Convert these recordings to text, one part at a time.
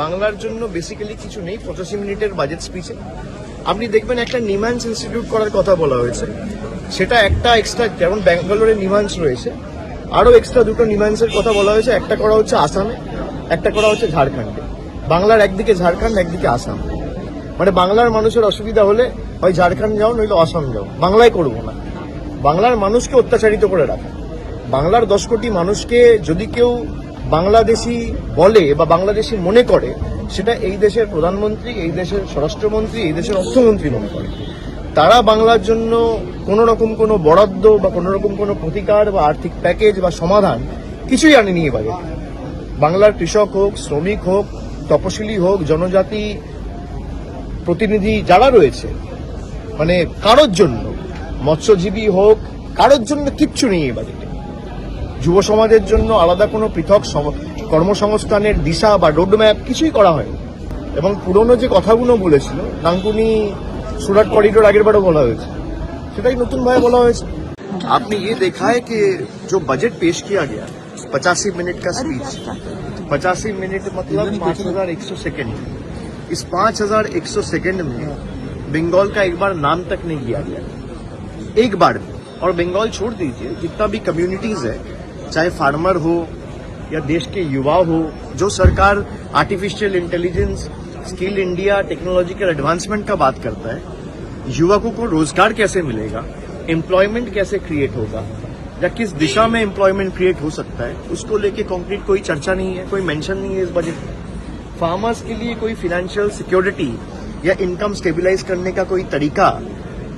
বাংলার জন্য বেসিক্যালি কিছু নেই 85 মিনিটের বাজেট স্পিচে। আপনি দেখবেন একটা নিমান্স ইনস্টিটিউট করার কথা বলা হয়েছে, সেটা একটা এক্সট্রা, যেমন ব্যাঙ্গালোরে নিমান্স রয়েছে, আরো এক্সট্রা দুটো নিমান্সের কথা বলা হয়েছে। একটা করা হচ্ছে আসামে, একটা করা হচ্ছে ঝাড়খণ্ডে। বাংলার একদিকে ঝাড়খণ্ড, একদিকে আসাম। মানে বাংলার মানুষের অসুবিধা হলে হয় ঝাড়খণ্ড যাও, নইলে আসাম যাও। বাংলায় করবো না। বাংলার মানুষকে অত্যাচারিত করে রাখা, বাংলার 10 কোটি মানুষকে যদি কেউ বাংলাদেশি বলে বা বাংলাদেশি মনে করে, সেটা এই দেশের প্রধানমন্ত্রী, এই দেশের স্বরাষ্ট্রমন্ত্রী, এই দেশের অর্থমন্ত্রী মনে করে। তারা বাংলার জন্য কোন রকম কোনো বরাদ্দ বা কোন রকম কোনো প্রতিকার বা আর্থিক প্যাকেজ বা সমাধান কিছুই আনেনি এবারে। বাংলার কৃষক হোক, শ্রমিক হোক, তপশিলি হোক, জনজাতি প্রতিনিধি যারা রয়েছে, মানে কারোর জন্য, মৎস্যজীবী হোক, কারোর জন্য কিচ্ছু নেই এবারে। যুব সমাজের জন্য আলাদা কোনো পৃথক কর্মসংস্থানের দিশা বা রোডম্যাপ কিছুই করা হয়নি। এবং পুরনো যে কথাগুলো বলেছিল, ডানকুনি সুরাট করিডোর আগের বারও বলা হয়েছে, সেটাই নতুন ভাবে বলা হয়েছে। आपने ये देखा है कि जो बजट पेश किया गया 85 मिनट का स्पीच, 85 मिनट मतलब 5100 सेकेंड। इस 5100 सेकेंड में बंगाल का एक बार नाम तक नहीं लिया गया, एक बार भी। और बंगाल छोड़ दीजिए, जितना भी कम्युनिटीज है, चाहे फार्मर हो या देश के युवा हो, जो सरकार artificial intelligence, skill India, technological advancement का बात करता है, युवकों को रोजगार कैसे मिलेगा, एम्प्लॉयमेंट कैसे क्रिएट होगा, या किस दिशा में एम्प्लॉयमेंट क्रिएट हो सकता है, उसको लेके कॉन्क्रीट कोई चर्चा नहीं है, कोई मेंशन नहीं है इस बजट में। फार्मर्स के लिए कोई फाइनेंशियल सिक्योरिटी या इनकम स्टेबिलाईज करने का कोई तरीका,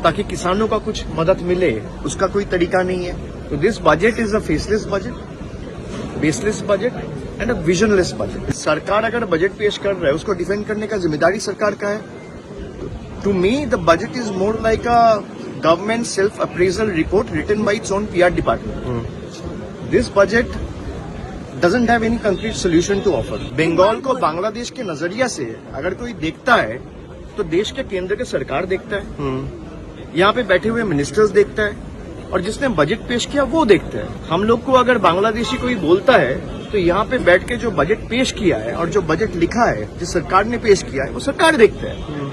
ताकि किसानों का कुछ मदद मिले, उसका कोई तरीका नहीं है। तो this budget is a faceless budget, baseless budget and a visionless budget. सरकार अगर बजट पेश कर रहा है, उसको डिफेंड करने का जिम्मेदारी सरकार का है। To me the budget is more like a government self appraisal report written by its own PR department. This budget doesn't have any concrete solution to offer. Bengal को बांग्लादेश के नजरिया से अगर कोई देखता है, तो देश के केंद्र के सरकार देखता है, यहाँ पे बैठे हुए मिनिस्टर्स देखता है, और जिसने बजट पेश किया वो देखता है। हम लोग को अगर बांग्लादेशी कोई बोलता है, तो यहाँ पे बैठ के जो बजट पेश किया है और जो बजट लिखा है, जिस सरकार ने पेश किया है, वो सरकार देखता है।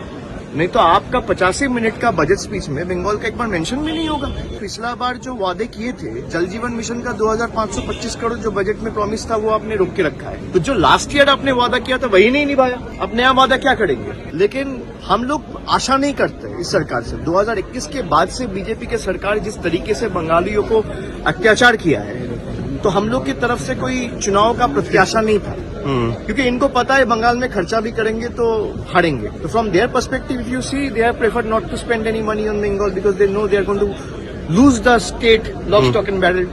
नहीं तो आपका 85 मिनट का बजट स्पीच में बंगाल का एक बार मेंशन भी नहीं होगा। पिछला बार जो वादे किए थे, जल जीवन मिशन का 2525 करोड़ जो बजट में प्रॉमिस था, वो आपने रोक के रखा है। तो जो लास्ट ईयर आपने वादा किया था, वही नहीं निभाया। अब नया वादा क्या करेंगे? लेकिन हम लोग आशा नहीं करते इस सरकार से। 2021 के बाद से बीजेपी के सरकार जिस तरीके से बंगालियों को अत्याचार किया है, तो हम लोग की तरफ से कोई चुनाव का प्रत्याशा नहीं था, क्योंकि इनको पता है बंगाल में खर्चा भी करेंगे तो हारेंगे। तो from their perspective if you see, they have preferred not to spend any money on Bengal, because they know they are going to lose the state lock stock and barrel.